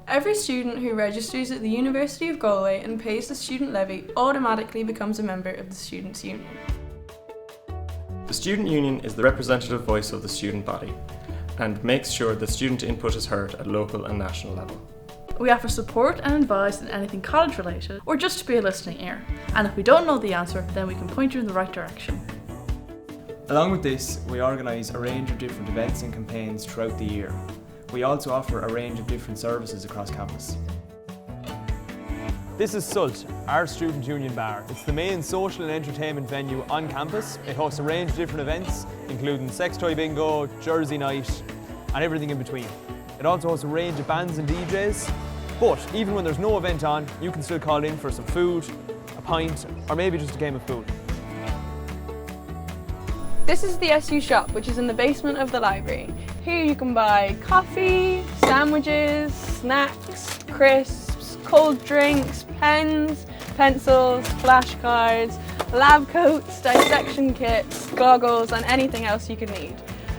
Every student who registers at the University of Galway and pays the student levy automatically becomes a member of the Students' Union. The Student Union is the representative voice of the student body and makes sure that student input is heard at local and national level. We offer support and advice on anything college related or just to be a listening ear. And if we don't know the answer, then we can point you in the right direction. Along with this, we organise a range of different events and campaigns throughout the year. We also offer a range of different services across campus. This is SULT, our student union bar. It's the main social and entertainment venue on campus. It hosts a range of different events, including sex toy bingo, jersey night, and everything in between. It also hosts a range of bands and DJs. But even when there's no event on, you can still call in for some food, a pint, or maybe just a game of pool. This is the SU shop, which is in the basement of the library. Here you can buy coffee, sandwiches, snacks, crisps, cold drinks, pens, pencils, flashcards, lab coats, dissection kits, goggles, and anything else you could need.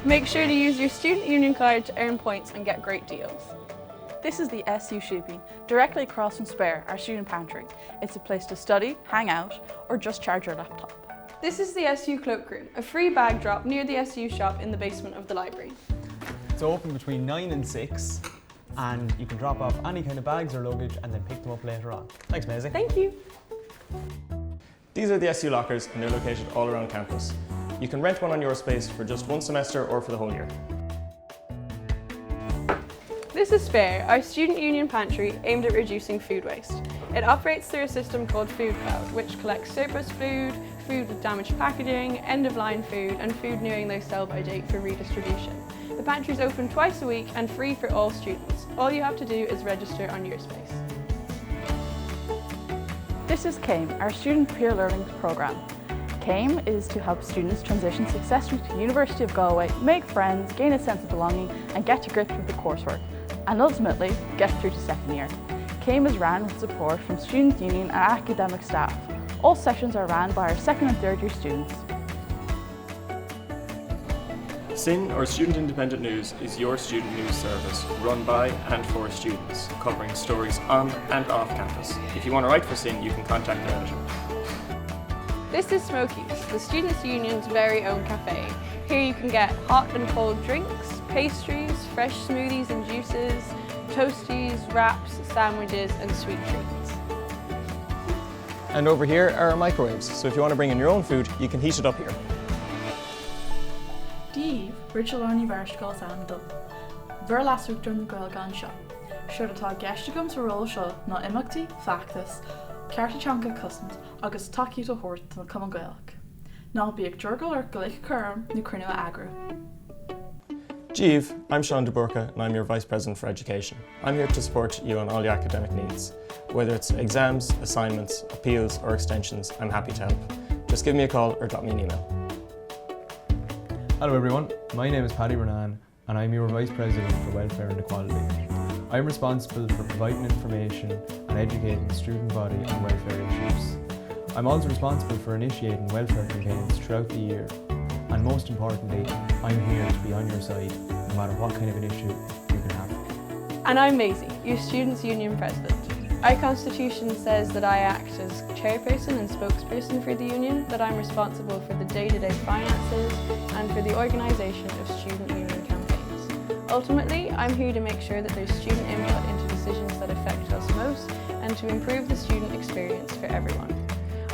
Make sure to use your student union card to earn points and get great deals. This is the SU Shopping, directly across from Spare, our student pantry. It's a place to study, hang out, or just charge your laptop. This is the SU cloakroom, a free bag drop near the SU shop in the basement of the library. It's open between 9 and 6, and you can drop off any kind of bags or luggage and then pick them up later on. Thanks, Maisie. Thank you. These are the SU lockers and they're located all around campus. You can rent one on your space for just one semester or for the whole year. This is Spare, our student union pantry aimed at reducing food waste. It operates through a system called Food Cloud, which collects surplus food, food with damaged packaging, end-of-line food, and food nearing their sell-by date for redistribution. The pantry is open twice a week and free for all students. All you have to do is register on your space. This is CAME, our student peer learning programme. CAME is to help students transition successfully to the University of Galway, make friends, gain a sense of belonging, and get to grips with the coursework, and ultimately get through to second year. CAME is ran with support from Student Union and academic staff. All sessions are ran by our second and third year students. SIN, or Student Independent News, is your student news service run by and for students, covering stories on and off campus. If you want to write for SIN, you can contact the editor. This is Smokies, the Students' Union's very own cafe. Here you can get hot and cold drinks, pastries, fresh smoothies and juices, toasties, wraps, sandwiches and sweet treats. And over here are our microwaves, so if you want to bring in your own food, you can heat it up here. Díomh, Rachel Arnie Varshkos and Dub. Ver last week during the girl gone shop. Sure to talk gestigums for roll show, no imachti, factus, carty chanka customs, agus taki to hort to come and gaelk. Now be a jurgle or galik curm, new crino agro. Díomh, I'm Sean de Burka and I'm your Vice President for Education. I'm here to support you on all your academic needs. Whether it's exams, assignments, appeals or extensions, I'm happy to help. Just give me a call or drop me an email. Hello everyone, my name is Paddy Renan and I'm your Vice President for Welfare and Equality. I'm responsible for providing information and educating the student body on welfare issues. I'm also responsible for initiating welfare campaigns throughout the year. And most importantly, I'm here to be on your side, no matter what kind of an issue you can have. And I'm Maisie, your Students' Union President. Our constitution says that I act as chairperson and spokesperson for the union, that I'm responsible for the day-to-day finances and for the organisation of student union campaigns. Ultimately, I'm here to make sure that there's student input into decisions that affect us most and to improve the student experience for everyone.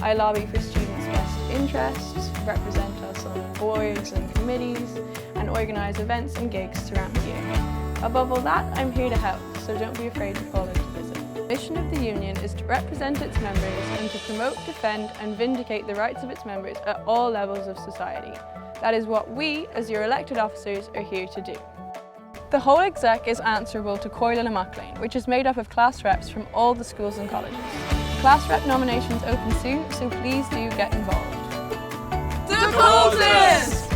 I lobby for students' best interests, represent us on boards and committees, and organise events and gigs throughout the year. Above all that, I'm here to help, so don't be afraid to call in to visit. The mission of the union is to represent its members and to promote, defend and vindicate the rights of its members at all levels of society. That is what we, as your elected officers, are here to do. The whole exec is answerable to Comhairle Lamachlane, which is made up of class reps from all the schools and colleges. Class rep nominations open soon, so please do get involved. The Coltons!